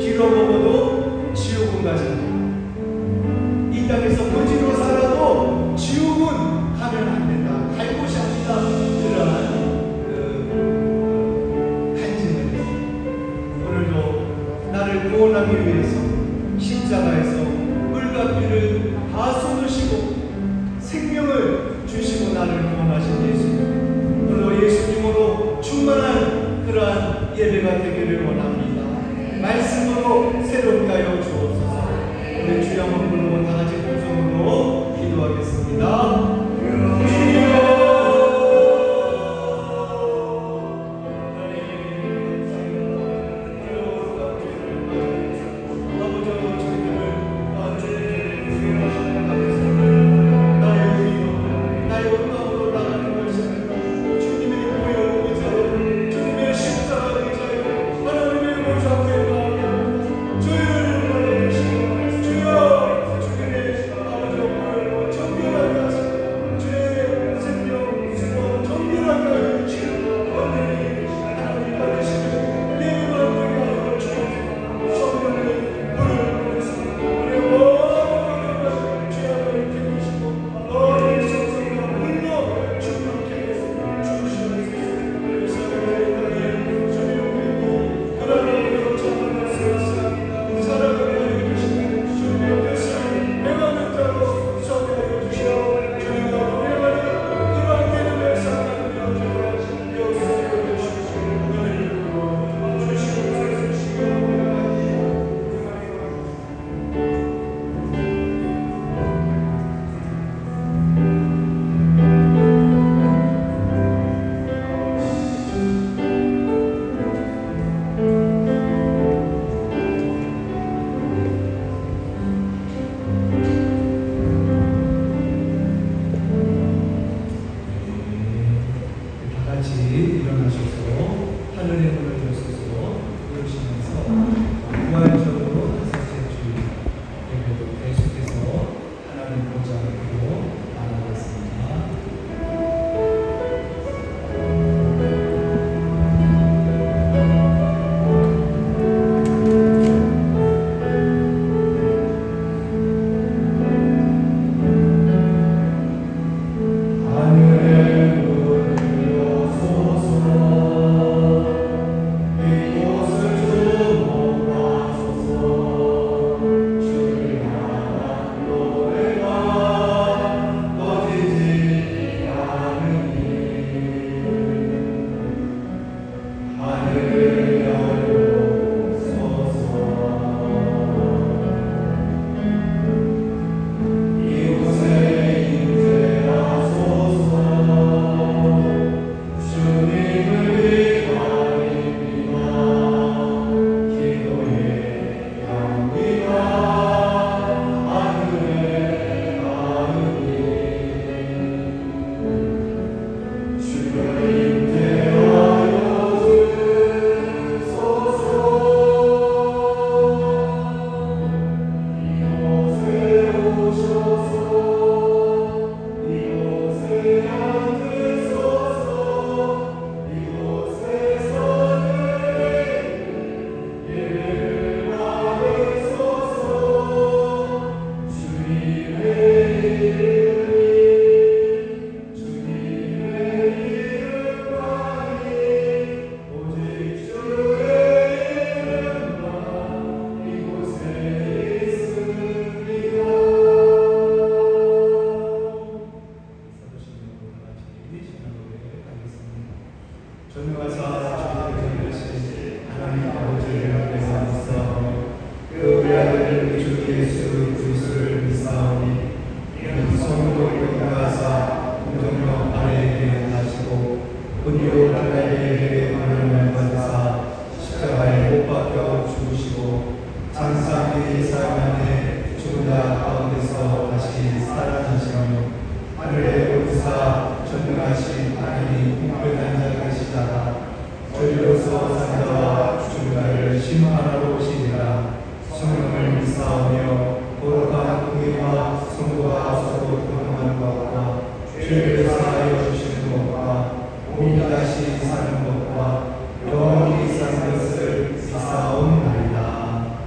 길어 먹어도 지옥은 가지 않는다. 이 땅에서 거지로 살아도 지옥은 가면 안 된다. 갈 곳이 아니다. 이러한 간증을 오늘도 나를 구원하기 위해서 십자가에서 물과 피를 다 쏟으시고 생명을 주시고 나를 구원하신 예수님, 오늘 예수님으로 충만한 그러한 예배가 되기를 원합니다. 말씀으로 새롭게 하여 주옵소서. 우리 주여 한번 부르고 다 같이 동성으로 기도하겠습니다. 다시 사는 것과 영원히 사는 것을 사사옵나이다.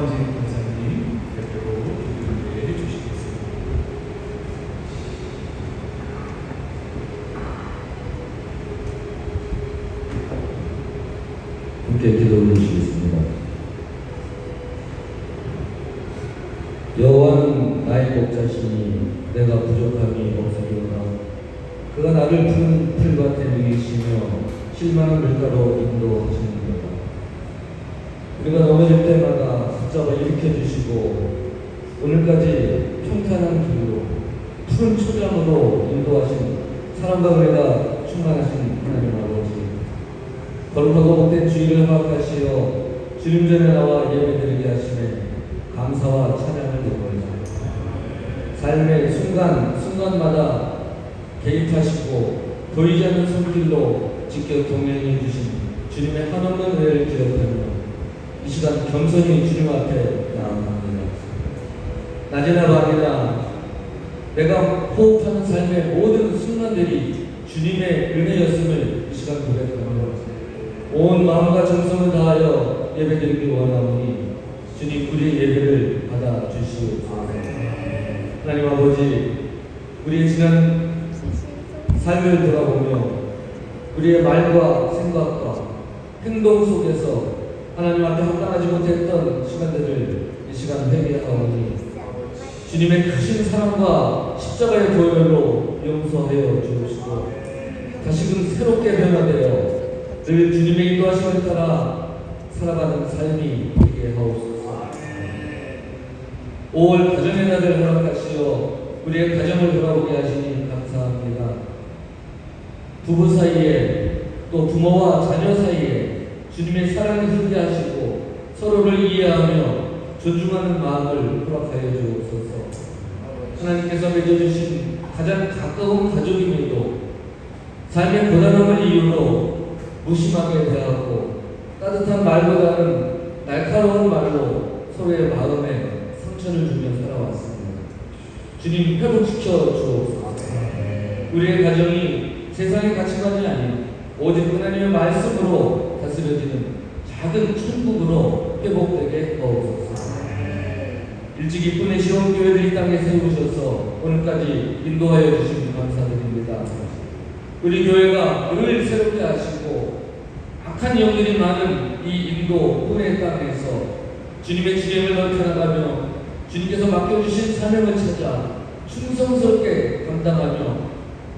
조한진 권사님 대표로 기도를 해주시겠습니다. 함께 기도해 주시겠습니다. 여호와는 나의 목자시니 내가 부족함이 없으리로다. 그가 나를 푸른 풀밭에 누이시며 실만한 물가로 인도하시는도다. 우리가 넘어질 때마다 붙잡아 일으켜주시고 오늘까지 평탄한 길로 푸른 초장으로 인도하신 사랑과 은혜가 충만하신 하나님 아버지, 거룩하고 복된 주일을 허락하시어 주님 전에 나와 예배드리게 하시네 감사와 찬양을 드립니다. 삶의 순간마다 개입하시고 보이지 않는 손길로 직접 동행해 주신 주님의 한없는 은혜를 기억하며 이 시간 겸손히 주님 앞에 나아갑니다. 낮이나 밤이나 내가 호흡하는 삶의 모든 순간들이 주님의 은혜였음을 이 시간 고백합니다. 온 마음과 정성을 다하여 예배드리기 원하오니 주님 우리의 예배를 받아주시옵소서. 하나님 아버지, 우리의 지난 삶을 돌아보며 우리의 말과 생각과 행동 속에서 하나님 앞에 합당하지 못했던 시간들을 이 시간 회개하오니 주님의 크신 사랑과 십자가의 보혈로 용서하여 주옵시고 다시금 새롭게 변화되어 늘 주님의 인도하심을 따라 살아가는 삶이 되게 하옵소서. 5월 가정의 날을 허락하시어 우리의 가정을 돌아보게 하시니 감사합니다. 부부 사이에 또 부모와 자녀 사이에 주님의 사랑을 흐르게 하시고 서로를 이해하며 존중하는 마음을 허락하여 주옵소서. 하나님께서 맺어주신 가장 가까운 가족임에도 삶의 고단함을 이유로 무심하게 대하고 따뜻한 말보다는 날카로운 말로 서로의 마음에 상처를 주며 살아왔습니다. 주님 회복시켜 주옵소서. 우리의 가정이 세상의 가치관이 아닌 오직 하나님의 말씀으로 다스려지는 작은 천국으로 회복되게 하옵소서. 일찍이 보내시온 교회를 이 땅에 세우셔서 오늘까지 인도하여 주시니 감사드립니다. 우리 교회가 늘 새롭게 하시고 악한 영들이 많은 이 인도 후의 땅에서 주님의 지령을 넓혀나가며 주님께서 맡겨주신 사명을 찾아 충성스럽게 감당하며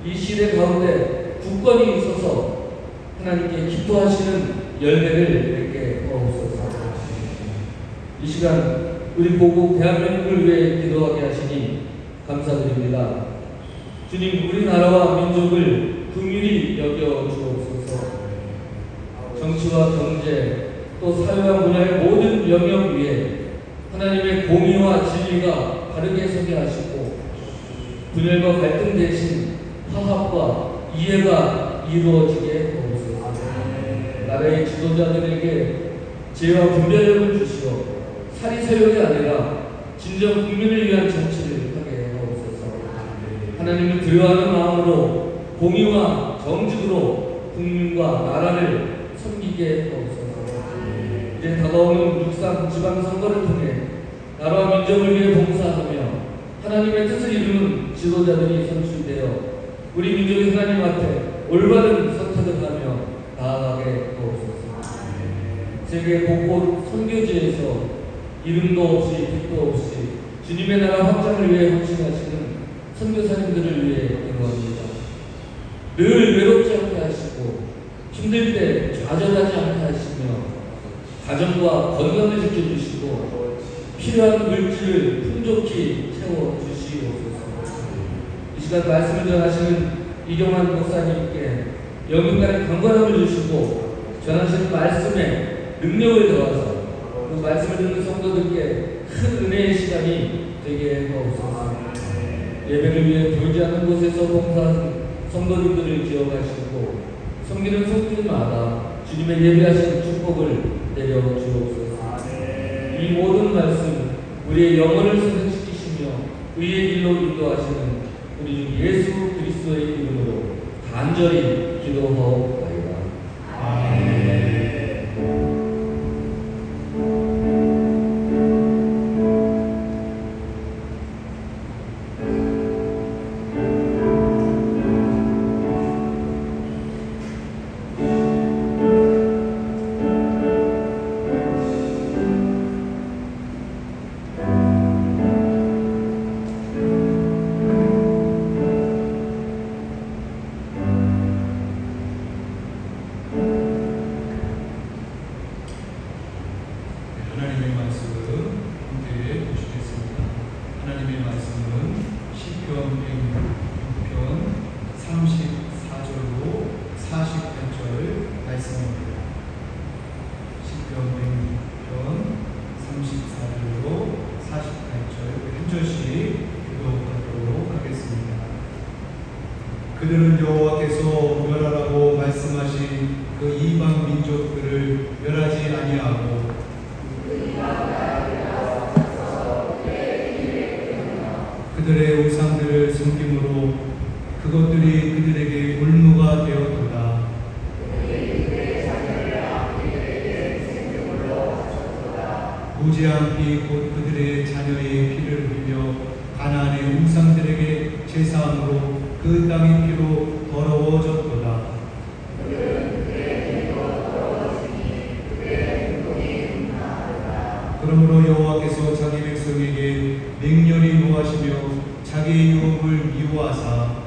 이 시대 가운데 굳건히 있어서 하나님께 기뻐하시는 열매를 맺게 하옵소서. 이 시간 우리 보국 대한민국을 위해 기도하게 하시니 감사드립니다. 주님, 우리나라와 민족을 긍휼히 여겨 주옵소서. 정치와 경제 또 사회와 문화의 모든 영역 위에 하나님의 공의와 진리가 바르게 서게 하시고 분열과 갈등 대신 화합과 이해가 이루어지게 하옵소서. 나라의 지도자들에게 지혜와 분별력을 주시어 사리사욕이 아니라 진정 국민을 위한 정치를 하게 하옵소서. 하나님을 두려워하는 마음으로 공의와 정직으로 국민과 나라를 섬기게 하옵소서. 이제 다가오는 육상 지방선거를 통해 나라와 민족을 위해 봉사하며 하나님의 뜻을 이루는 지도자들이 선출되어 우리 민족이 하나님 앞에 올바른 선택을 하며 나아가게 하옵소서. 세계 곳곳 선교지에서 이름도 없이 빛도 없이 주님의 나라 확장을 위해 헌신하시는 선교사님들을 위해 기도합니다. 늘 외롭지 않게 하시고 힘들 때 좌절하지 않게 하시며 가정과 건강을 지켜주시고 필요한 물질을 풍족히 채워주시옵소서. 이 시간 말씀을 전하시는 이경환 목사님께 영육간의 강건함을 주시고 전하시는 말씀에 능력을 더하사 그 말씀을 듣는 성도들께 큰 은혜의 시간이 되게 하옵소서. 예배를 위해 보이지 않는 곳에서 봉사하는 성도님들을 기억하시고 섬기는 손길마다 주님의 예배하시는 축복을 내려 주옵소서. 이 모든 말씀 우리의 영혼을 선생시키시며 의의 길로 인도하시는 우리 주 예수 그리스도의 이름으로 간절히 기도하옵나이다. 아멘. 하나님의 말씀 함께 보시겠습니다. 하나님의 말씀은 시편 106편 34절로 48절 말씀입니다. 시편 106편 34절로 48절 한 절씩 교독하도록 하겠습니다. 그들은 여호와께서 멸하라고 말씀하신 그 이방 민족들을 멸하지 아니하고 그들의 우상들을 섬김으로 그것들이 그들에게 올무가 되었도다. 무지한 피 곧 그들의 자녀의 피를 흘려 가나안의 우상들에게 제사함으로 그 땅의 피로 더러워졌도다. 그러므로 여호와께서 자기 백성에게 맹렬히 노하시며 자기의 유업을 미워하사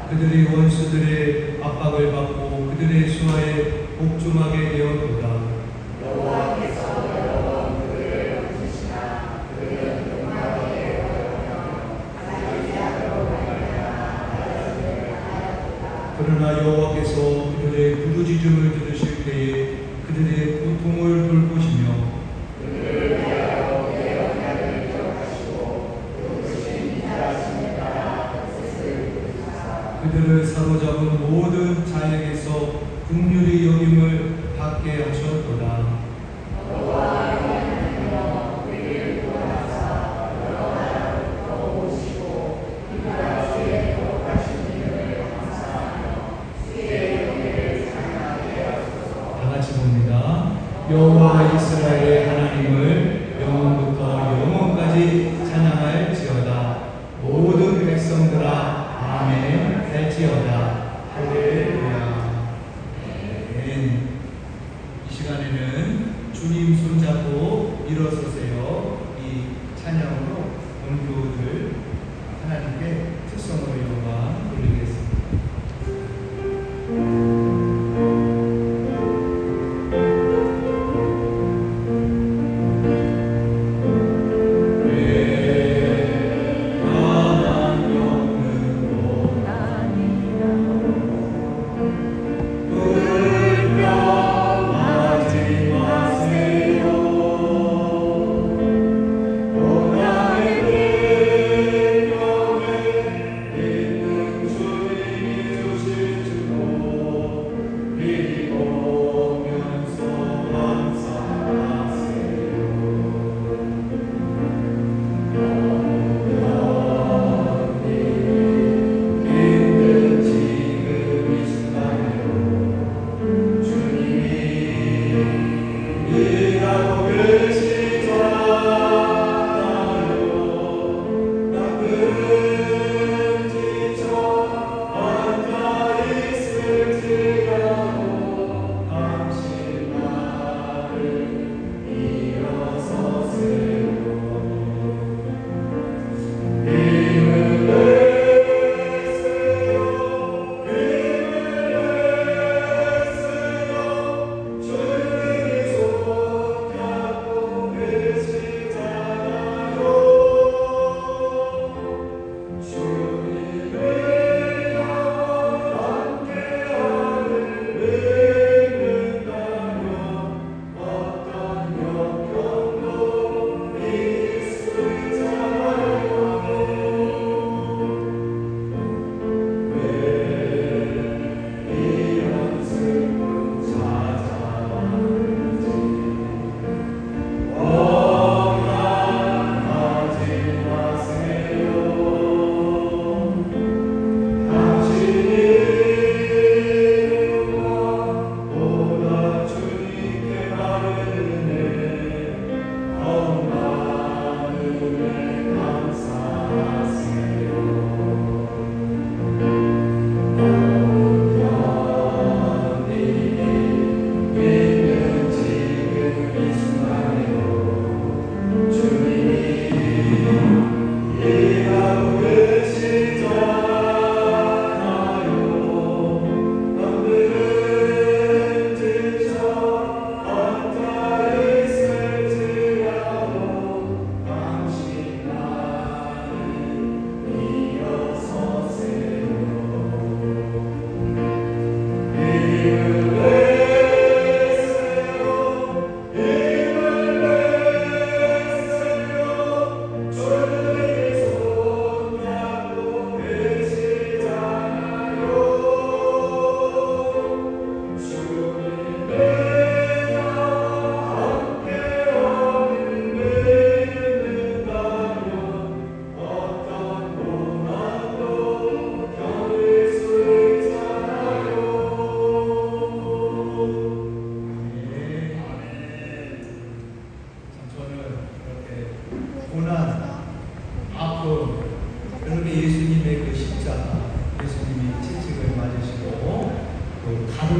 그들의 원수들의 압박을 받고 그들의 수하에 복종하게 되었도다. 그러나 여호와께서 그들의 부르짖음을 들으실 때에 그들의 고통을 돌보시며 그들을 사로잡은 모든 자에게서 긍휼히 여김을 받게 하셨도다. 여호와 이스라엘의 하나님을 영원부터 영원까지 찬양할지어다. 모든 백성들아 아멘 할지어다. 할렐루야. 아멘. 이 시간에는 주님 손잡고 일어서세요. 이 찬양으로 원교들 하나님께 특성으로 영광 돌리겠습니다.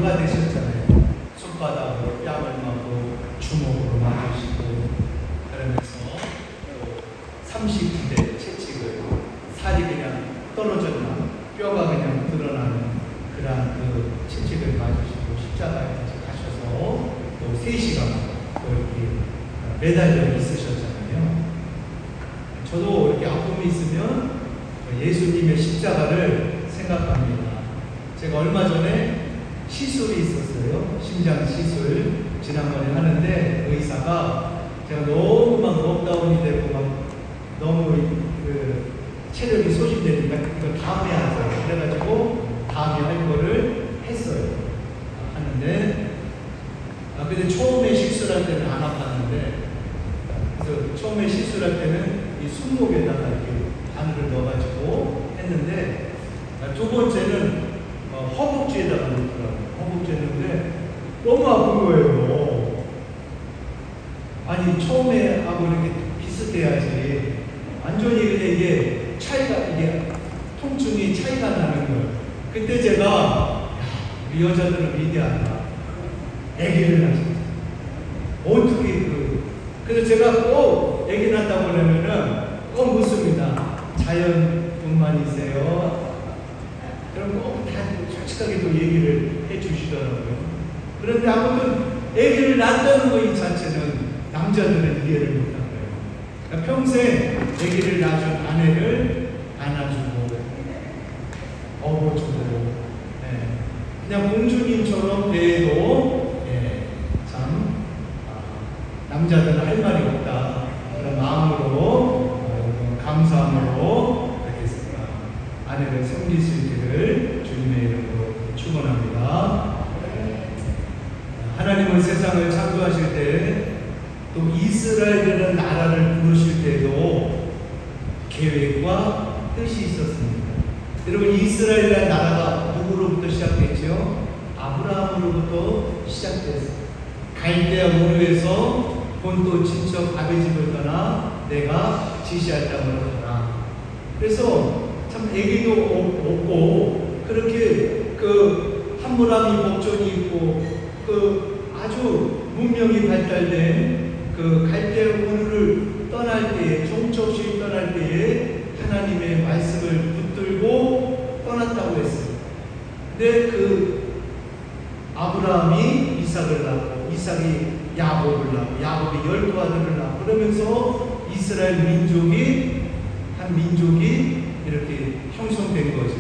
뼈가 되셨잖아요. 손바닥으로 뺨을 맞고 주먹으로 맞으시고 그러면서 또 39대 채찍을 살이 그냥 떨어졌나 뼈가 그냥 드러나는 그러한 그 채찍을 맞으시고 십자가에 가셔서 또 3시간 또 이렇게 매달려 있으셨잖아요. 저도 이렇게 아픔이 있으면 예수님의 십자가를 생각합니다. 제가 얼마 전에 시술이 있었어요. 심장 시술 지난번에 하는데 의사가 제가 너무 막 록다운이 되고 막 너무 그 체력이 소진되니까 이거 다음에 하자. 그래가지고 다음에 할 거를 했어요. 하는데 근데 처음에 시술할 때는 안 아팠는데 그래서 처음에 시술할 때는 이 손목에다가 이렇게 바늘을 넣어가지고 했는데 두 번째는 허벅지에다가 넣더라고요. 허벅지에 넣는데 너무 아픈 거예요. 아니 처음에 하고 이렇게 비슷해야지 완전히 그냥 이게 차이가 이게 통증이 차이가 나는 거예요. 그때 제가 우리 여자들은 위대하다. 아기를 낳았어요. 어떻게 그래서 제가 꼭 아기 낳았다고 그러면은 꼭 묻습니다. 자연분만이세요? 그럼 꼭 다 솔직하게 또 얘기를 해주시더라고요. 그런데 아무튼 아기를 낳았다는 것 이 자체는 남자들은 이해를 못한 거예요. 그러니까 평생 아기를 낳아준 아내를 안아주고 업어주고 그냥 공주님처럼 대해도 참 남자들은 할 말이 없다. 그런 마음으로 감사함으로 이렇게 아내를 섬길 수 있기를 주님의 이름으로 축원합니다. 하나님은 세상을 창조하실 때 또 이스라엘이라는 나라를 부르실 때도 계획과 뜻이 있었습니다. 여러분 이스라엘이라는 나라가 누구로부터 시작됐죠? 아브라함으로부터 시작됐어요. 갈대아 우르에서 본토 친척 아비집을 떠나 내가 지시할 땅으로 가라. 그래서 참 애기도 없고 그렇게 그 함무라비 목전이 있고 그 아주 문명이 발달된 그 갈대아 우르를 떠날 때에 종처없이 떠날 때에 하나님의 말씀을 붙들고 떠났다고 했어요. 근데 그 아브라함이 이삭을 낳고 이삭이 야곱을 낳고 야곱이 12아들을 낳고 그러면서 이스라엘 민족이 한 민족이 이렇게 형성된 거죠.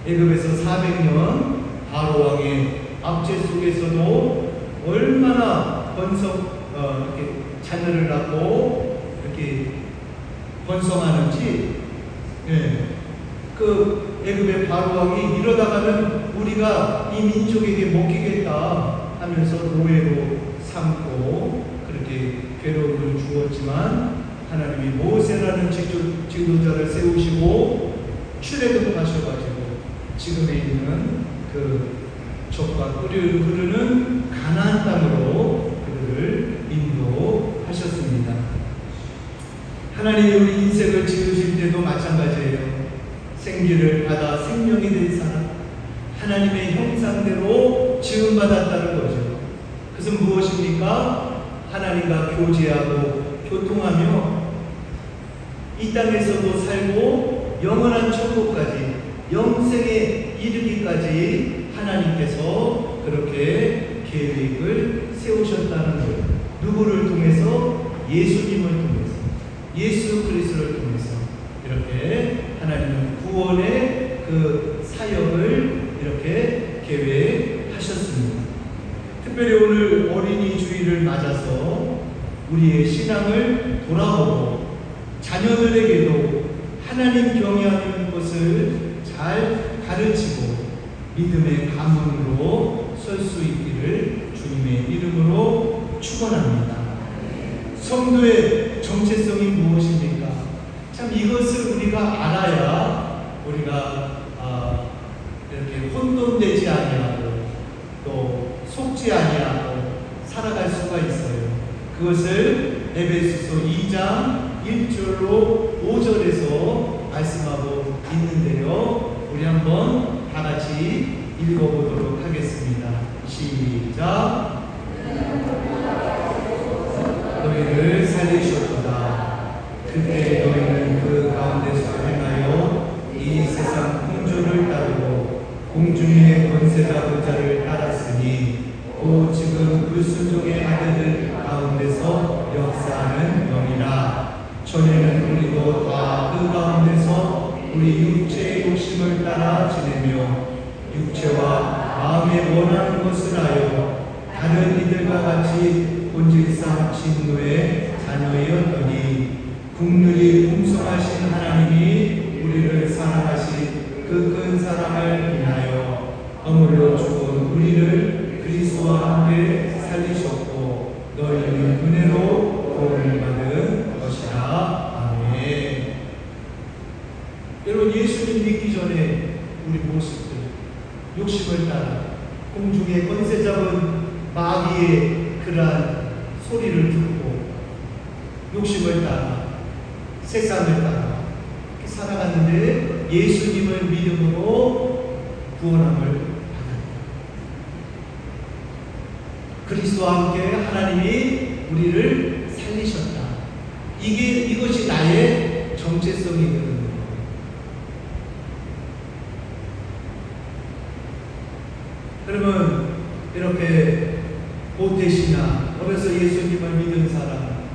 애굽에서 400년 바로 왕의 압제 속에서도 얼마나 이렇게 자녀를 낳고 이렇게 번성하는지 그 애굽의 바로 왕이 이러다가는 우리가 이 민족에게 먹히겠다 하면서 노예로 삼고 그렇게 괴로움을 주었지만 하나님이 모세라는 지도자를 세우시고 출애굽하셔가지고 지금에 있는 그 족과 흐르는 가나안 땅으로 그들을 인도하셨습니다. 하나님이 우리 인생을 지으실 때도 마찬가지예요. 생기를 받아 생명이 된 사람, 하나님의 형상대로 지음받았다는 거죠. 그것은 무엇입니까? 하나님과 교제하고 교통하며 이 땅에서도 살고 영원한 천국까지 영생에 이르기까지 하나님께서 그렇게 계획을 세우셨다는 거예요. 누구를 통해서? 예수님을 통해서, 예수 그리스도를 통해서 이렇게 하나님은 구원의 그 사역을 이렇게 계획하셨습니다. 특별히 오늘 어린이 주일을 맞아서 우리의 신앙을 돌아보고 자녀들에게도 하나님 경외하는 것을 잘 가르치고 믿음의 가문으로 설 수 있기를 주님의 이름으로 축원합니다. 성도의 정체성이 무엇입니까? 참 이것을 우리가 알아야 우리가 이렇게 혼돈되지 아니하고 또 속지 아니하고 살아갈 수가 있어요. 그것을 에베소서 2장 1절로 5절에서 말씀하고 있는데요. 우리 한번 다 같이 읽어보도록 하겠습니다. 시작. 너희를 살리셨도다. 그때 너희는 그 가운데서 행하여 이 세상 풍조를 따르고 공중의 권세자 부자를 따랐으니 또 지금 불순종의 아들들 가운데서 역사하는 영이라. 전에는 우리도 다 그 가운데서 우리 육체의 욕심을 따라 지내며 육체와 마음에 원하는 것을 하여 다른 이들과 같이 본질상 진노의 자녀이었더니 국률이 풍성하신 하나님이 우리를 사랑하신 그 큰 사랑을 인하여 허물로 죽은 우리를 그리스도와 함께 살리셨고 너희는 은혜로 구원을 받은 것이라. 아멘. 여러분, 예수님 믿기 전에 우리 모습들, 욕심을 따라 공중의 권세 잡은 마귀의 그러한 소리를 듣고 욕심을 따라 세상을 따라 이렇게 살아갔는데 예수님을 믿음으로 구원함을 받았다. 그리스도와 함께 하나님이 우리를 살리셨다. 이것이 나의 정체성이 되는 거예요. 그러면 이렇게 모태신앙, 어려서 예수님을 믿은 사람,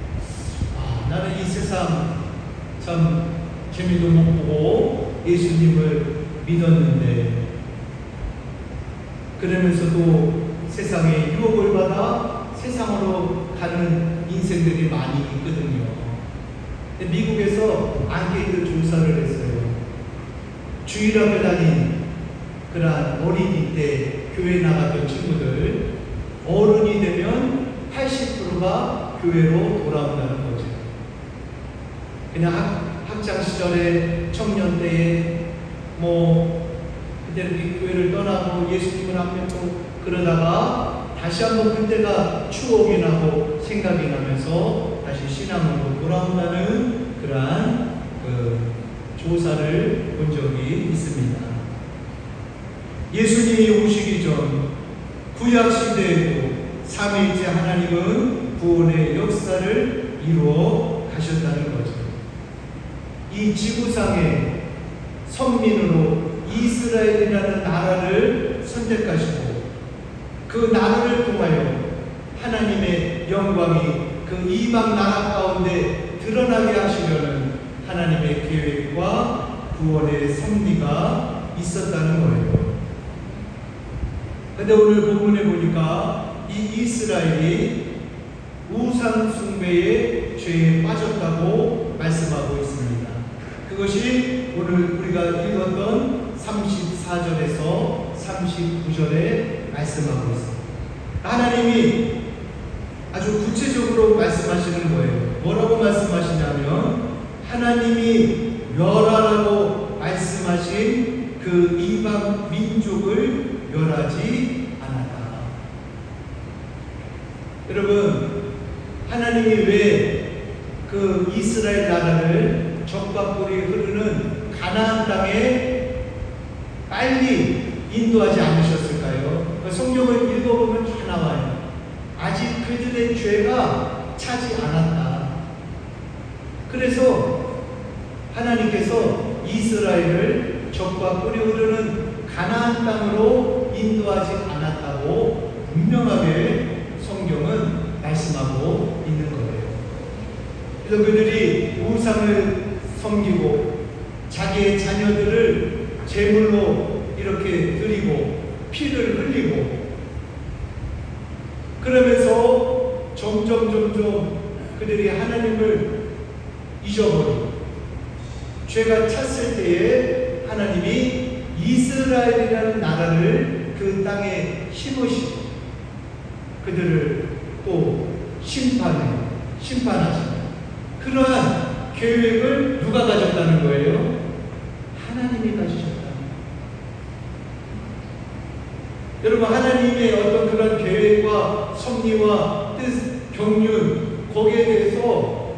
나는 이 세상 참 재미도 못 보고 예수님을 믿었는데, 그러면서도 세상에 유혹을 받아 세상으로 가는 인생들이 많이 있거든요. 근데 미국에서 앙케이트 조사를 했어요. 주일학교 다닌 그러한 어린이 때 교회 나갔던 친구들, 어른이 되면 80%가 교회로 돌아온다는 거죠. 그냥 학창 시절에, 청년 때에 그때 교회를 떠나고 예수님을 안 믿고 그러다가 다시 한번 그때가 추억이 나고 생각이 나면서 다시 신앙으로 돌아온다는 그러한 조사를 본 적이 있습니다. 예수님이 오시기 전 구약 시대에도 삼위일체 하나님은 구원의 역사를 이루어 가셨다는 거죠. 이 지구상에 선민으로 이스라엘이라는 나라를 선택하시고 그 나라를 통하여 하나님의 영광이 그 이방 나라 가운데 드러나게 하시려는 하나님의 계획과 구원의 섭리가 있었다는 거예요. 근데 오늘 본문에 보니까 이 이스라엘이 우상 숭배의 죄에 빠졌다고 말씀하고 있습니다. 그것이 오늘 우리가 읽었던 34절에서 39절에 말씀하고 있습니다. 하나님이 아주 구체적으로 말씀하시는 거예요. 뭐라고 말씀하시냐면 하나님이 멸하라고 말씀하신 그 이방 민족을 멸하지 않았다. 여러분, 하나님이 왜 그 이스라엘 나라를 적과 꿀이 흐르는 가나안 땅에 빨리 인도하지 않으셨을까요? 성경을 읽어보면 다 나와요. 아직 그들의 죄가 차지 않았다. 그래서 하나님께서 이스라엘을 적과 꿀이 흐르는 가나안 땅으로 인도하지 않았다고 분명하게 성경은 말씀하고 있는 거예요. 그래서 그들이 우상을 섬기고 자기의 자녀들을 제물로 이렇게 드리고 피를 흘리고 그러면서 점점 그들이 하나님을 잊어버리고 죄가 찼을 때에 하나님이 이스라엘이라는 나라를 그 땅에 심으시고 그들을 또 심판하시고 그러한 계획을 누가 가졌다는 거예요? 하나님이 가지셨다. 여러분, 하나님의 어떤 그런 계획과 섭리와 뜻, 경륜 거기에 대해서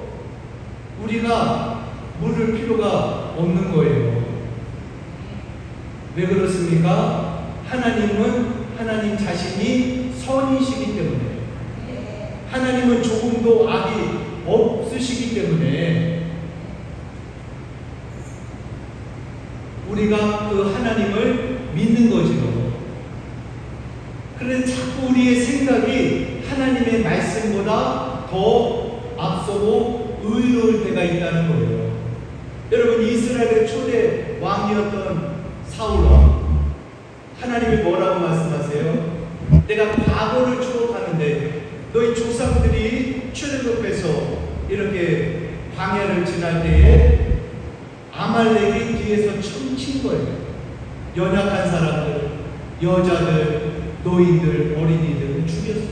우리가 물을 필요가 없는 거예요. 왜 그렇습니까? 하나님은 하나님 자신이 선이시기 때문에, 하나님은 조금도 악이 없으시기 때문에 우리가 그 하나님을 믿는 거죠. 그런데 자꾸 우리의 생각이 하나님의 말씀보다 더 앞서고 의로울 때가 있다는 거예요. 여러분, 이스라엘의 초대 왕이었던 사울 왕, 하나님이 뭐라고 말씀하세요? 내가 과거를 추억하는데 너희 조상들이 출애굽해서 이렇게 광야를 지날 때에 아말렉이 뒤에서 춤친 거예요. 연약한 사람들, 여자들, 노인들, 어린이들을 죽였어요.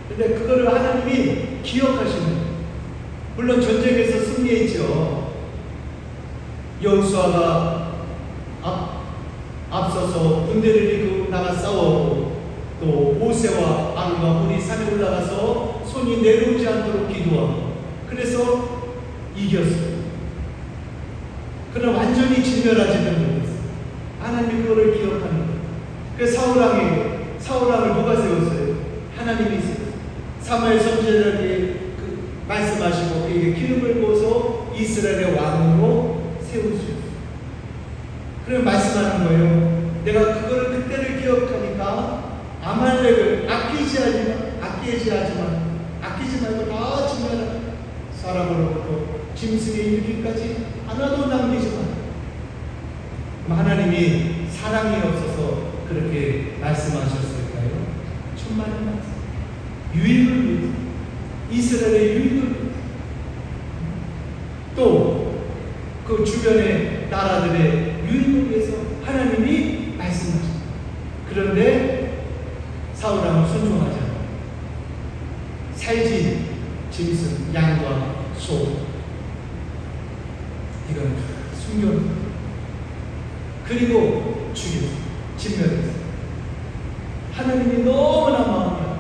근데 그거를 하나님이 기억하시는 거예요. 물론 전쟁에서 승리했죠. 여호수아가 앞서서 군대를 이끌고 나가 싸웠고, 또 모세와 아론과 홀이 산에 올라가서 손이 내려오지 않도록 기도하고, 그래서 이겼어요. 그러나 완전히 진멸하지는 못했어요. 하나님이 그거를 기억하는 거예요. 그래서 사울왕을 누가 세웠어요? 하나님이 세웠어요. 사무엘 선지자에게 말씀하시고 그에게 기름을 부어서 이스라엘의 왕으로 세우셨어요. 그럼 말씀하는 거예요. 내가 그거를 그때를 기억하니까 아말렉을 아끼지 말고 다 죽여라. 사람으로부터 짐승에 이르기까지 하나도 남기지 마. 하나님이 사랑이 없어서 그렇게 말씀하셨을까요? 천만의 말씀. 유익을 위해서, 이스라엘의 유익을 위해서, 또 그 주변의 나라들의 유익을 위해서 하나님이 말씀하셨어요. 그런데 사울왕은 순종하지 않아요. 살진 짐승, 양과 소, 이건 숨겨놓은, 그리고 죽였어요. 진멸했어요. 하나님이 너무나 마음이 아파요.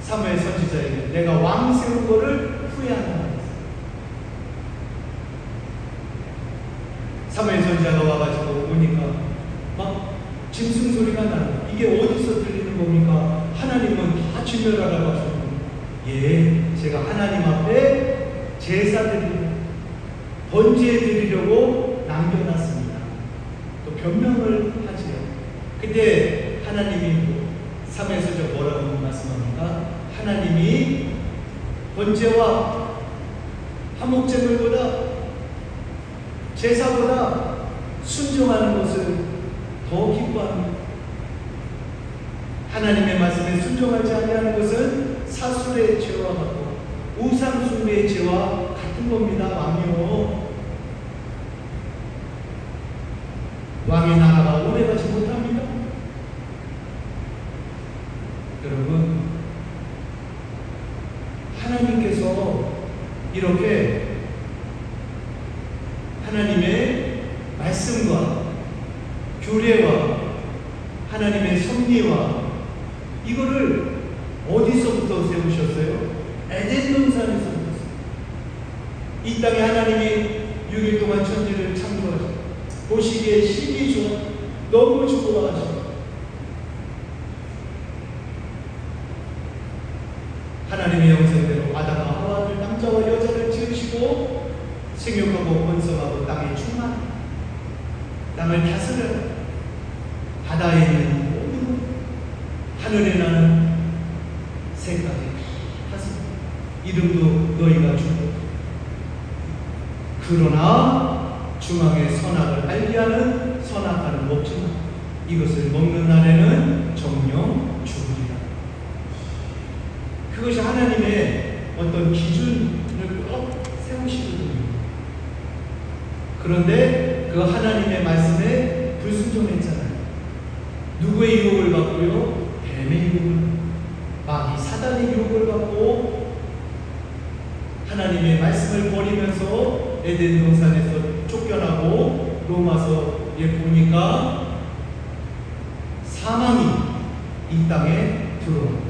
사무엘 선지자에게 내가 왕 세운 거를 후회한다. 사무엘 선지자가 와가지고 보니까 막 짐승 소리가 나는, 이게 어디서 들리는 겁니까? 하나님은 다 진멸하라고 하셨는데, 예, 제가 하나님 앞에 제사 드리려고, 번제 드리려고 남겨놨습니다. 또 변명을 하지요. 근데 하나님이 사무엘서적 뭐라고 말씀합니까? 하나님이 번제와 화목제물보다, 제사보다 순종하는 것을 더 기뻐합니다. 하나님의 말씀에 순종하지 아니하는 것은 사술의 죄와 같고 우상 숭배의 죄와 같은 겁니다. 왕이요, 왕의 나라가 오래가지 못합니다. 여러분, 하나님께서 이렇게 하나님의 말씀과 규례와 하나님의 섭리와 이거를 어디서부터 세우셨어요? 에덴 동산에서 세우셨어요. 이 땅에 하나님이 6일 동안 천지를 창조하셨어요. 보시기에 심히 좋아, 너무 좋아하셨어요. 하나님의 형상대로 아담과 하와를, 남자와 여자를 지으시고 생육하고 번성하고 땅에 충만, 땅을 다스려, 바다에 있는 모든, 하늘에 나는 새까지 다스려, 이름도 너희가 주고, 그러나 중앙에 선악을 알게 하는 선악과는 먹지만 이것을 먹는 날에는 정령 죽으리라. 그것이 하나님의 어떤 기준을 꼭 세우시거든요. 그런데 그 하나님의 말씀에 불순종했잖아요. 누구의 유혹을 받고요? 뱀의 유혹을, 마귀 사단의 유혹을 받고 하나님의 말씀을 버리면서 에덴 동산에서 쫓겨나고, 로마서에 보니까 사망이 이 땅에 들어옵니다.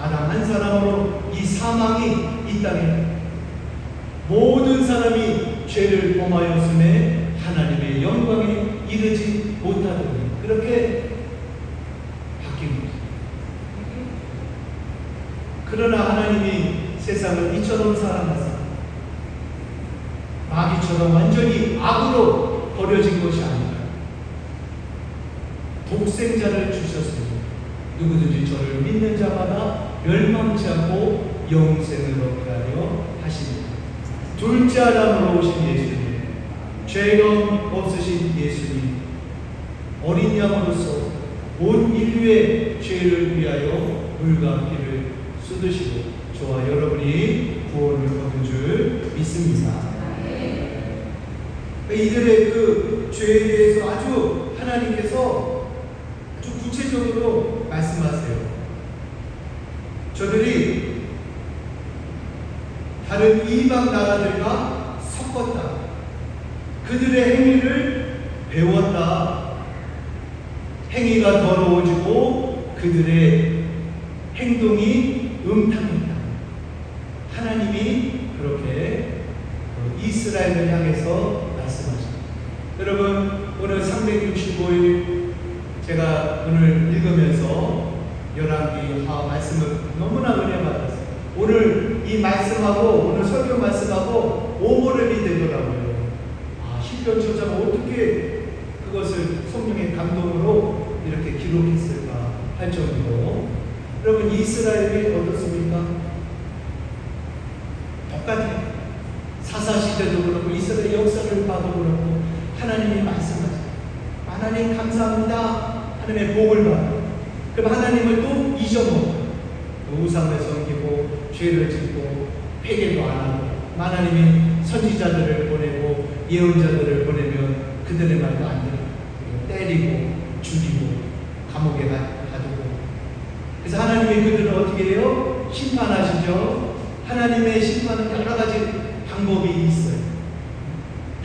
아담 한 사람으로 이 사망이 이 땅에, 모든 사람이 죄를 범하였음에 하나님의 영광이 이 이르지 못하더니 그렇게 바뀐 거죠. 그러나 하나님이 세상을 이처럼 사랑하사 마귀처럼 완전히 악으로 버려진 것이 아니라 독생자를 주셨으니 누구든지 저를 믿는 자마다 멸망치 않고 영생을 얻게 하려 하십니다. 둘째 아담으로 오신 예수님, 죄가 없으신 예수님, 어린 양으로서 온 인류의 죄를 위하여 물과 피를 쏟으시고 저와 여러분이 구원을 얻은 줄 믿습니다. 이들의 그 죄에 대해서 아주 하나님께서 아주 구체적으로 말씀하세요. 저들이 다른 이방 나라들과 섞었다. 그들의 행위를 배웠다. 행위가 더러워지고 그들의 행동이 음탕했다. 하나님이 그렇게 이스라엘을 향해서 말씀하십니다. 여러분, 오늘 365일 제가 오늘 읽으면서 열왕기 말씀을 너무나 은혜 받았어요. 오늘 이 말씀하고 오늘 설교 말씀하고 오버랩이 되더라고요. 시편 저자가 어떻게 그것을 성령의 감동으로 이렇게 기록했을까 할 정도로. 여러분, 이스라엘이 어떻습니까? 똑같아요. 사사시대도 그렇고 이스라엘 역사를 봐도 그렇고 하나님이 말씀하세요. 하나님 감사합니다. 하나님의 복을 받아. 그럼 하나님을 또 잊어먹어요. 우상을 섬기고 죄를 짓고 회개도 안 하고 하나님이 선지자들을 보내고 예언자들을 보내면 그들의 말도 안 들어요. 때리고 죽이고 감옥에 가두고. 그래서 하나님이 그들을 어떻게 해요? 심판하시죠. 하나님의 심판은 여러 가지 방법이 있어요.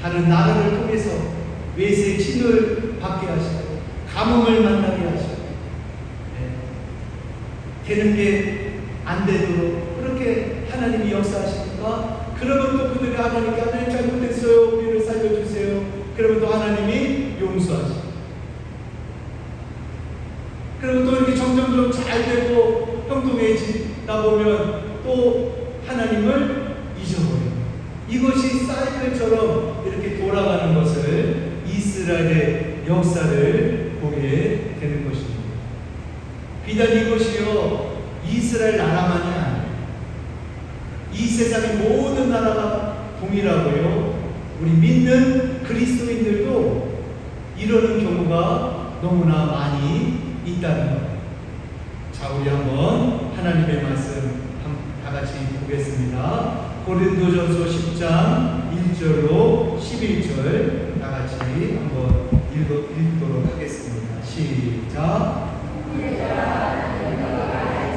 다른 나라를 통해서 외세의 침을 받게 하시고 가뭄을 만나게 하시고 되는 게 안 되도록 그렇게 하나님이 역사하시니까, 그러면 또 그들이 하나님께 하나님 잘못했어요, 우리를 살려주세요. 그러면 또 하나님이 용서하시고, 그러면 또 이렇게 점점 잘 되고 형통해지다 보면 또 하나님을 잊어버려요. 이것이 사이클처럼 이렇게 돌아가는 것을 이스라엘의 역사를 보게 되는 것입니다. 비단 이것이요 이스라엘 나라만이 아니에요. 이 세상의 모든 나라가 동일하고요, 우리 믿는 그리스도인들도 이러는 경우가 너무나 많이 있다는 거예요. 자, 우리 한번 하나님의 말씀 다 같이 보겠습니다. 고린도전서 10장 1절로 11절 다 같이 한번 읽도록 하겠습니다. 시작.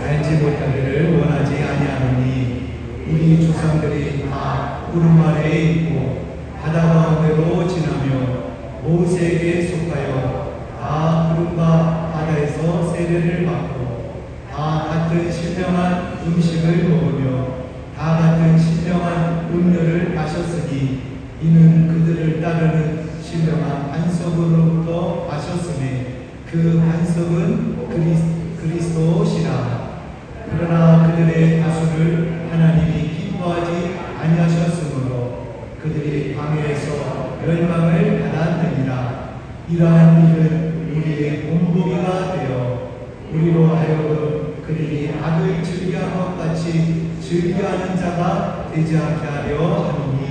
알지 못하기를 원하지 아니하노니 우리 조상들이 다 구름 아래에 있고 바다 가운데로 지나며 모세에게 속하여 다 구름과 바다에서 세례를 받고 다 같은 신령한 음식을 먹으며 다 같은 신령한 음료를 마셨으니 이는 그들을 따르는 신령한 반석으로부터 마셨으니 그 반석은 그리스도시라. 그러나 그들의 다수를 하나님이 기뻐하지 아니하셨으므로 그들이 광야에서 멸망을 받았느니라. 이러한 일은 우리의 본보기가 되어 우리로 하여금 그들이 악을 즐겨한 것 같이 즐겨하는 자가 되지 않게 하려 하노니,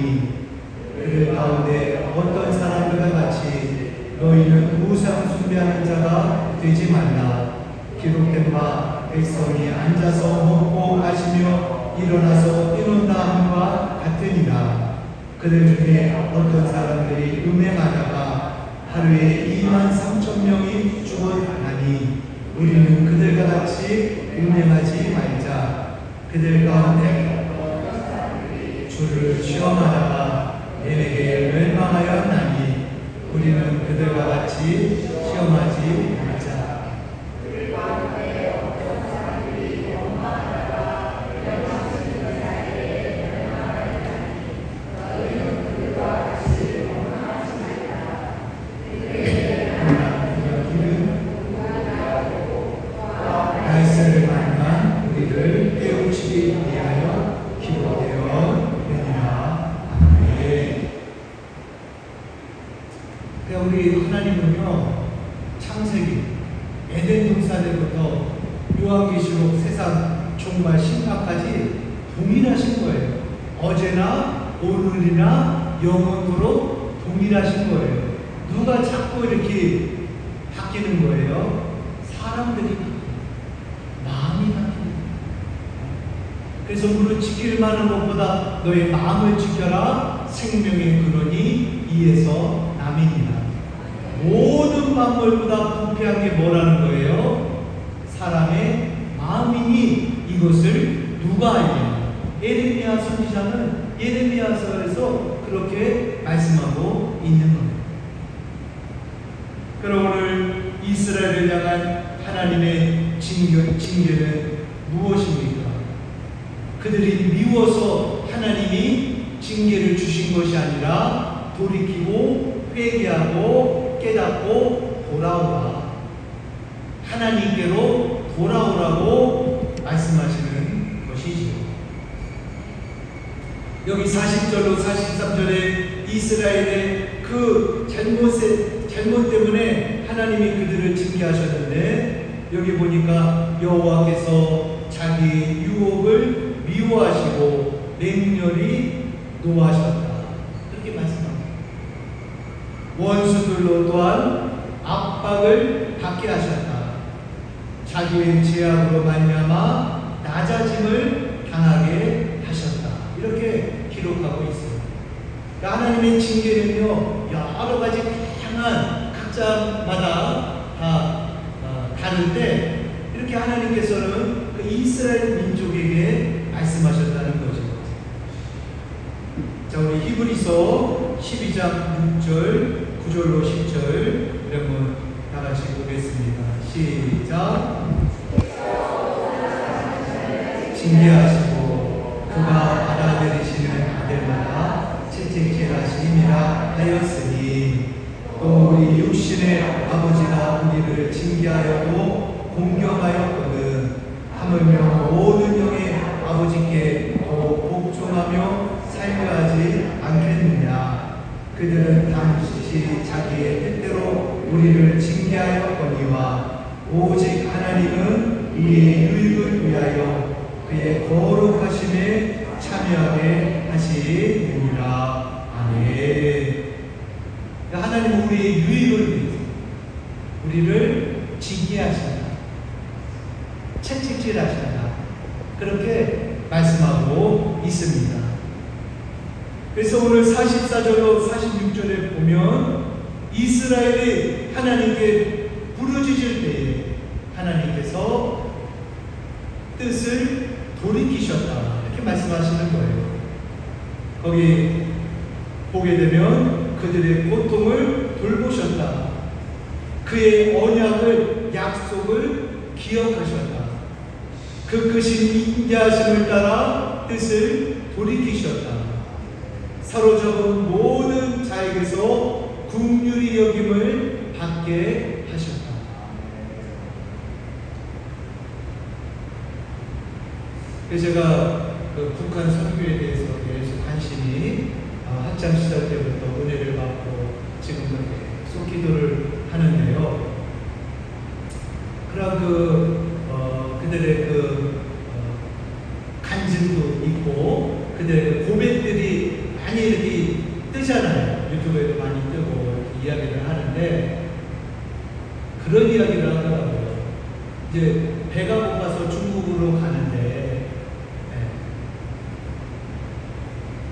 그들 가운데 어떤 사람들과 같이 너희는 우상 숭배하는 자가 되지 말라. 기록된 바 백성이 앉아서 먹고 마시며 일어나서 뛰논다 함과 같으니라. 그들 중에 어떤 사람들이 음행하다가 하루에 23,000명이 죽어나니 우리는 그들과 같이 음행하지 말자. 그들 가운데 주를 시험하다가 내게 멸망하였나니 우리는 그들과 같이 시험하지 말자. 우리 하나님은요, 창세기, 에덴 동산에부터 요한계시록 세상 종말 심판까지 동일하신 거예요. 어제나 오늘이나 영원토록 동일하신 거예요. 누가 자꾸 이렇게 바뀌는 거예요? 사람들이 바뀌는, 마음이 바뀌는. 그래서 무릇 지킬만 한 것보다 너의 마음을 지켜라. 생명의 근원이 이에서 남이니라. 모든 만물보다 부패한 게 뭐라는 거예요? 사람의 마음이니 이것을 누가 알냐? 예레미야 선지자는 예레미야서에서 그렇게 말씀하고 있는 겁니다. 그럼 오늘 이스라엘을 향한 하나님의 징계는 무엇입니까? 그들이 미워서 하나님이 징계를 주신 것이 아니라 돌이키고 회개하고 깨닫고 돌아오라. 하나님께로 돌아오라고 말씀하시는 것이지요. 여기 40절로 43절에 이스라엘의 그 잘못 때문에 하나님이 그들을 징계하셨는데, 여기 보니까 여호와께서 자기 유혹을 미워하시고 맹렬히 노하셨다. 그렇게 말씀합니다. 원수들로 또한 압박을 받게 하셨다. 자기의 죄악으로 말미암아 낮아짐을 당하게 하셨다. 이렇게 기록하고 있습니다. 그러니까 하나님의 징계는요, 여러 가지 다양한 각자마다 다 다른데, 이렇게 하나님께서는 그 이스라엘 민족에게 말씀하셨다는 거죠. 자, 우리 히브리서 12장 6절, 9절로 10절 여러분 다 같이 보겠습니다. 시작. 징계하시고 그가 받아들이시는 아들마다 채찍질하심이라 하였으니, 또 우리 육신의 아버지가 우리를 징계하여도 공경하였거든 하물며 모든 영의 아버지께 더 복종하며 살려 하지 않겠느냐. 그들은 당시 자기의 뜻대로 우리를 징계하였거니와 오직 하나님은 우리의 유익을 위하여 그의 거룩하심에 참여하게 하시느니라. 아멘. 하나님은 우리의 유익을 위해서 우리를 징계하신다, 채찍질하신다, 그렇게 말씀하고 있습니다. 그래서 오늘 44절로 46절에 보면 이스라엘이 하나님께 부르짖을 때에 하나님께서 뜻을 돌이키셨다, 이렇게 말씀하시는 거예요. 거기 보게 되면 그들의 고통을 돌보셨다, 그의 언약을, 약속을 기억하셨다, 그 크신 인자하심을 따라 뜻을 돌이키셨다, 사로잡은 모든 자에게서 긍휼히 여김을 받게 하셨다. 그래서 제가 그 북한 선교에 대해서 계속 관심이 학창 시절 때부터 은혜를 받고 지금도 계속 기도를 하는데요. 그런 그들의 간증도 있고 그들의 고백들이 많이 이렇게 뜨잖아요. 유튜브에도 많이 뜨고 이렇게 이야기를 하는데, 그런 이야기를 하더라고요. 이제 배가 고파서 중국으로 가는데,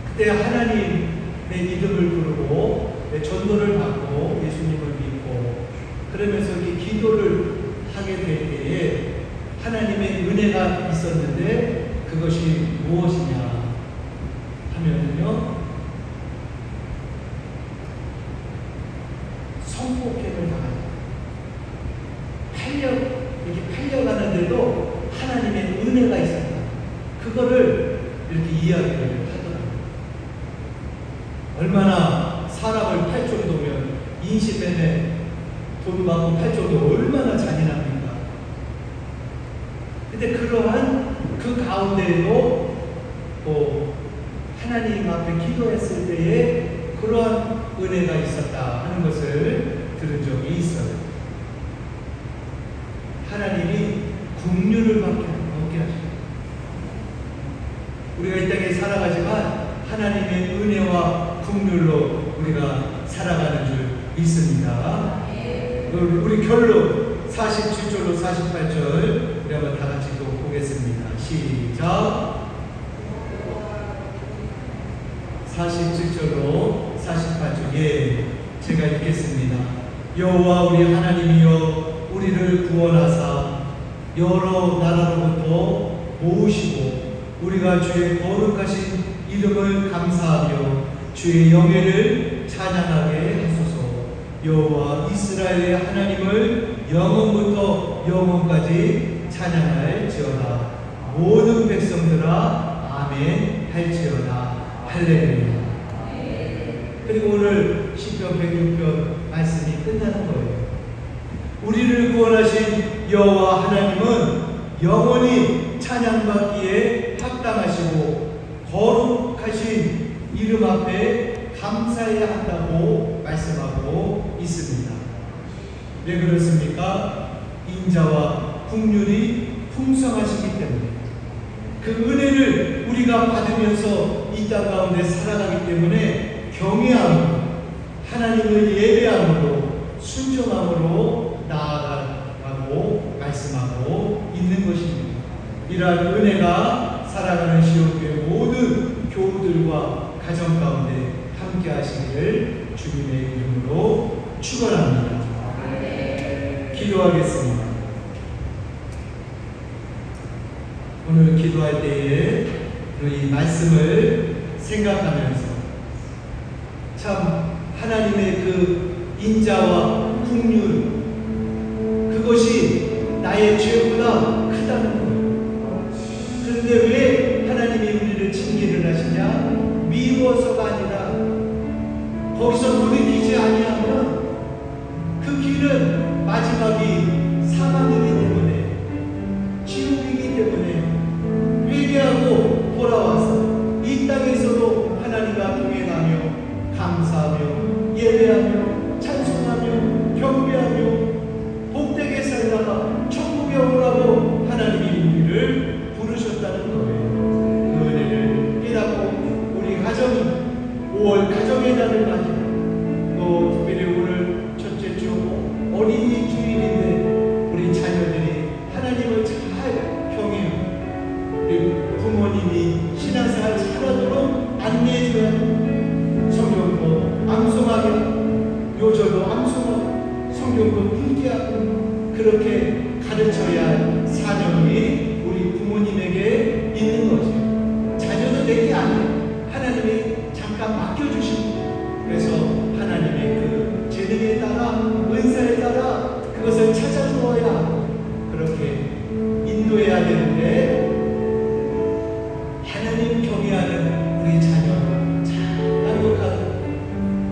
그때 하나님의 이름을 부르고 전도를 받고 예수님을 믿고 그러면서 이렇게 기도를 하게 될 때에 하나님의 은혜가 있었는데, 그것이 무엇이냐 하면요, 성폭행을 당하죠. 이렇게 팔려가는데도 하나님의 은혜가 있었다. 그거를 이렇게 이야기를 하더라고요. 얼마나 사람을 팔 정도면, 인신매매 돈 받고 팔 정도 얼마나 잔인합니까? 근데 그러한 그 가운데에도 하나님 앞에 기도했을 때에 그러한 은혜가 있었다 하는 것을 하나님의 은혜와 긍휼로 우리가 살아가는 줄 믿습니다. 우리 결론 47절로 48절 우리 한번 다 같이 또 보겠습니다. 시작. 47절로 48절 예, 제가 읽겠습니다. 여호와 우리 하나님이여 우리를 구원하사 여러 나라로부터 모으시고 우리가 주의 거룩하신 이름을 감사하며 주의 영예를 찬양하게 하소서. 여호와 이스라엘의 하나님을 영원부터 영원까지 찬양할지어다. 모든 백성들아 아멘 할지어다. 할렐루야. 그리고 오늘 시편 106편 말씀이 끝나는 거예요. 우리를 구원하신 여호와 하나님은 영원히 찬양받기에 합당하시고 거룩하신 이름 앞에 감사해야 한다고 말씀하고 있습니다. 왜 그렇습니까? 인자와 긍휼이 풍성하시기 때문에 그 은혜를 우리가 받으면서 이 땅 가운데 살아가기 때문에 경외함으로 하나님을 예배함으로 순종함으로 나아가라고 말씀하고 있는 것입니다. 이러한 은혜가 살아가는 시온교회 모든 교우들과 가정 가운데 함께 하시기를 주님의 이름으로 축원합니다. 기도하겠습니다. 오늘 기도할 때에 이 말씀을 생각하면서 참 하나님의 그 인자와 긍휼 그것이 나의 죄보다 크다는 거예요. 그런데 왜 하나님이 우리를 징계를 하시냐? 미워서가 아니라 거기서 돌이키지 아니하면 그 길은 마지막이 사망이기 때문에 지옥이기 때문에 회개하고 돌아와서 이 땅에서도 하나님과 동행하며 감사하며 예배하며 찬송하며 경배하며 복되게 살다가 천국에 오라고 하나님이 우리를 부르셨다는 거예요. 그 은혜를 깨닫고 우리 가정이 5월 가정의 날을 맞이하고 또 특별히 오늘 첫째 주 어린이 주일인데 우리 자녀들이 하나님을 잘 경외하고 우리 부모님이 신앙생활 잘하도록 안내해줘야 합니다. 성경도 암송하게 하고 요절도 암송하고 성경도 읽게 하고 그렇게 가르쳐야 할 사명이 우리 부모님에게 있는 거죠. 자녀도 내게 아니에요. 하나님이 잠깐 맡겨주십니다. 그래서 하나님의 그 재능에 따라 은사에 따라 그것을 찾아주어야 그렇게 인도해야 되는데 하나님 경외하는 우리 자녀 잘 양육하도록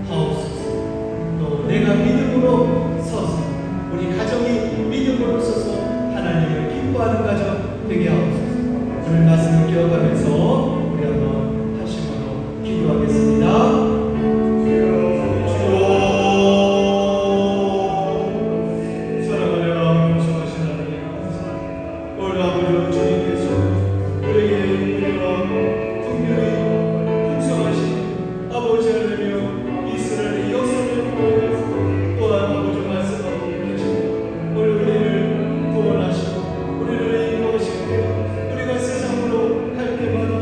하옵소서. 또 내가 믿음으로 서서 우리 가정이 믿음으로 서서 하나님을 기뻐하는 가정 되게 하옵소서. 오늘 말씀을 기억하면서 우리 한번 합심으로 기도하겠습니다. 우리가 세상으로 갈 때마다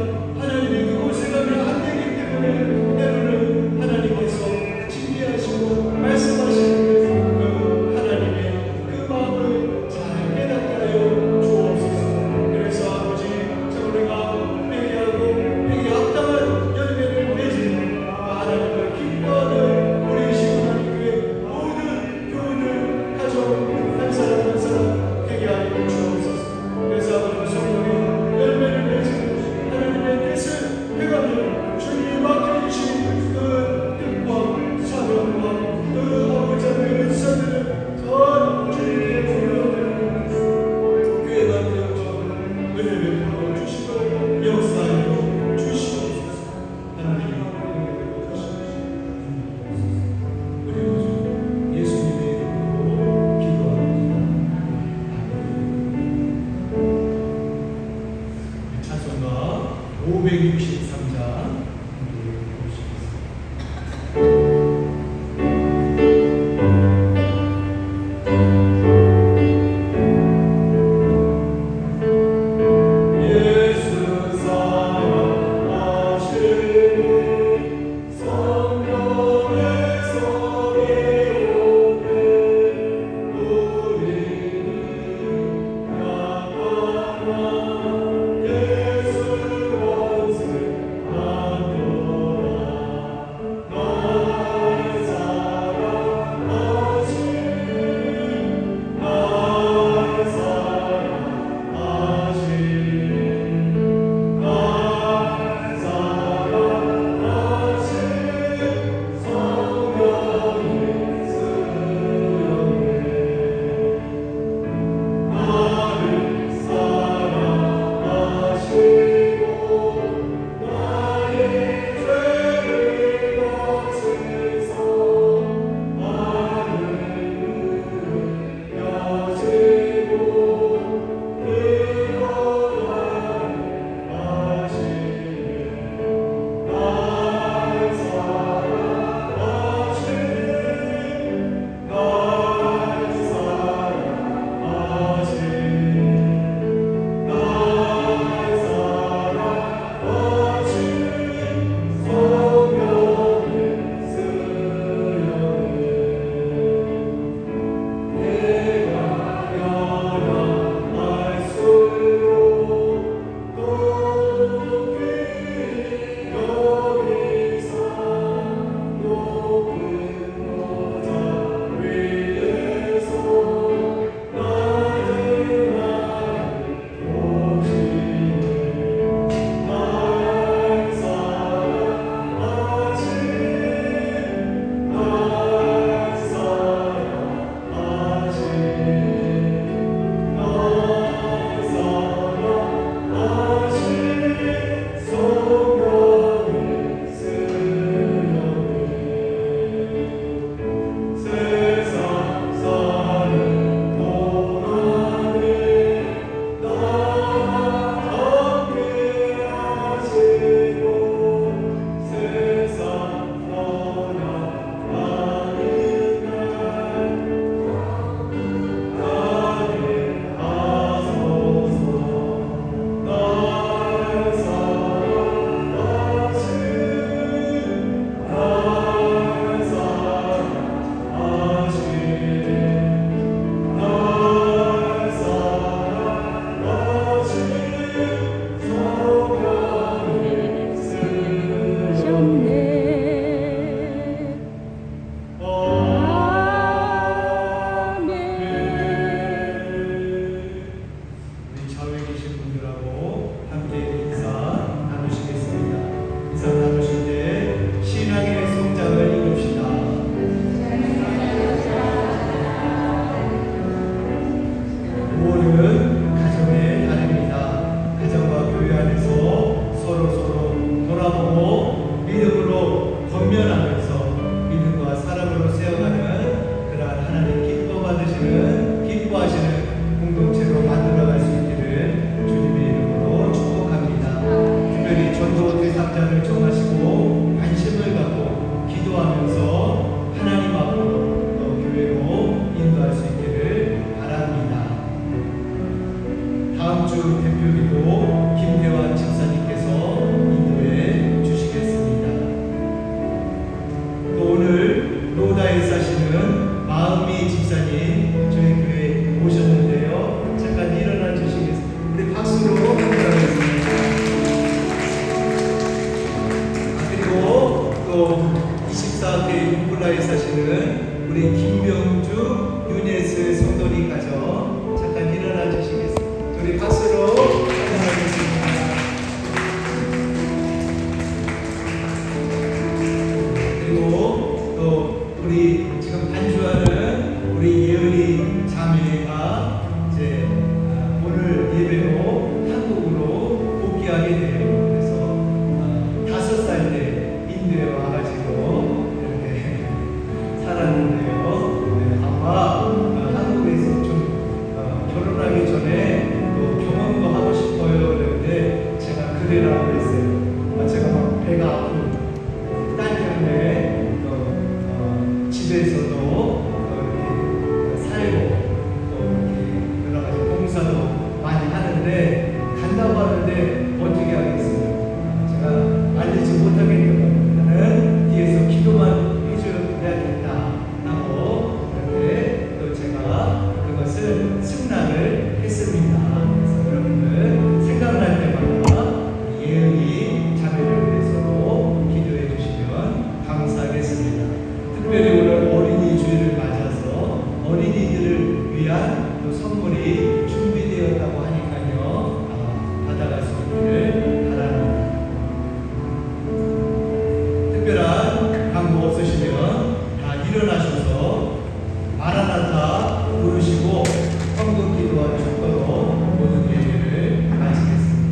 예은이 자매가 이제 오늘 예배로 한국으로 복귀하게 돼요. 그래서 5살 때 인도에 와가지고 이렇게 살았는데요. 네, 아마 한국에서 좀 결혼하기 전에 또 경험도 하고 싶어요. 그랬는데 제가 그래라고 했어요. 제가 막 배가 아픈 딸 때문에 집에서도 이렇게 살고 또 이렇게 여러 가지 봉사도 많이 하는데 간다고 하는데 어떻게 하겠어요? 제가 알리지 못하겠는 뒤에서 기도만 해줘야겠다라고 그런데 또 제가 그것을 승낙을 했습니다. 그래서 여러분들 생각날 때마다 예은이 자매를 위해서도 기도해 주시면 감사하겠습니다. 특별히 오늘 어린이 주일을 맞아서 어린이들을 위한 또 선물이 준비되었다고 하니까요. 받아갈 수 있기를 바랍니다. 특별한 광고 없으시면 다 일어나셔서 마라나타 부르시고 헌금 기도와 축도로 모든 예배를 마치겠습니다.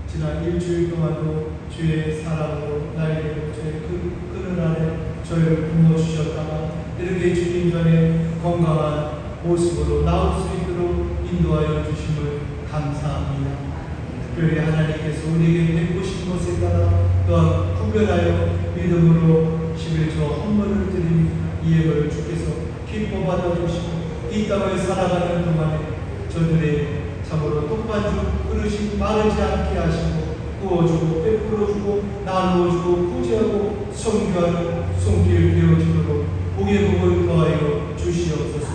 지난 일주일 동안도 주의 사랑으로 나에게 주의 끈을 안에 저희를 품어주셨다가 이렇게 주님 전에 건강한 모습으로 나올 수 있도록 인도하여 주심을 감사합니다. 특별히 하나님께서 우리에게 베푸신 것에 따라 또한 구별하여 믿음으로 11조 헌물을 드린 이 예물을 주께서 기뻐 받아주시고 이 땅을 살아가는 동안에 저들의 참으로 똑반죽 그릇이 마르지 않게 하시고 구워주고 베풀어주고 나누어주고 구제하고 성교하는 손길 되어지도록 복의 복을 더하여 주시옵소서.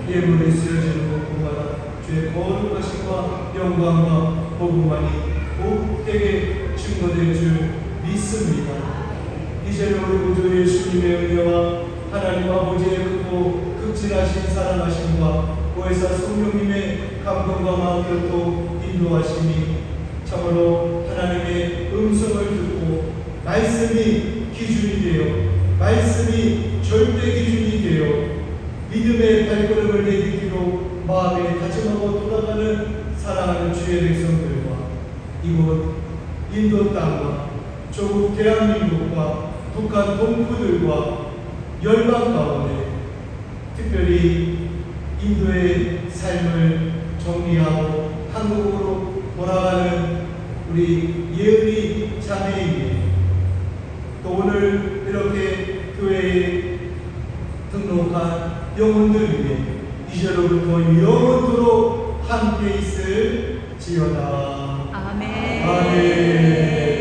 예물이 쓰여지는 곳마다 주의 거룩하심과 영광과 복음만이 복되게 증거될 줄 믿습니다. 이제는 우리 구주 예수님의 은혜와 하나님 아버지의 크고 극진하신 사랑하심과 보혜사 성령님의 감동과 마음결도 인도하심이 참으로 하나님의 음성을 듣고 말씀이 기준이 되어 말씀이 절대 기준이 되어 믿음의 발걸음을 내딛기로 마음에 다짐하고 돌아가는 사랑하는 주의 백성들과 이곳 인도 땅과 조국 대한민국과 북한 동포들과 열방 가운데 특별히 인도의 삶을 정리하고 한국으로 돌아가는 우리 예은이 자매에게 또 오늘 이렇게 교회에 등록한 영혼들 위해 이제로부터 영원토록 함께 있을 지어다. 아멘. 아멘.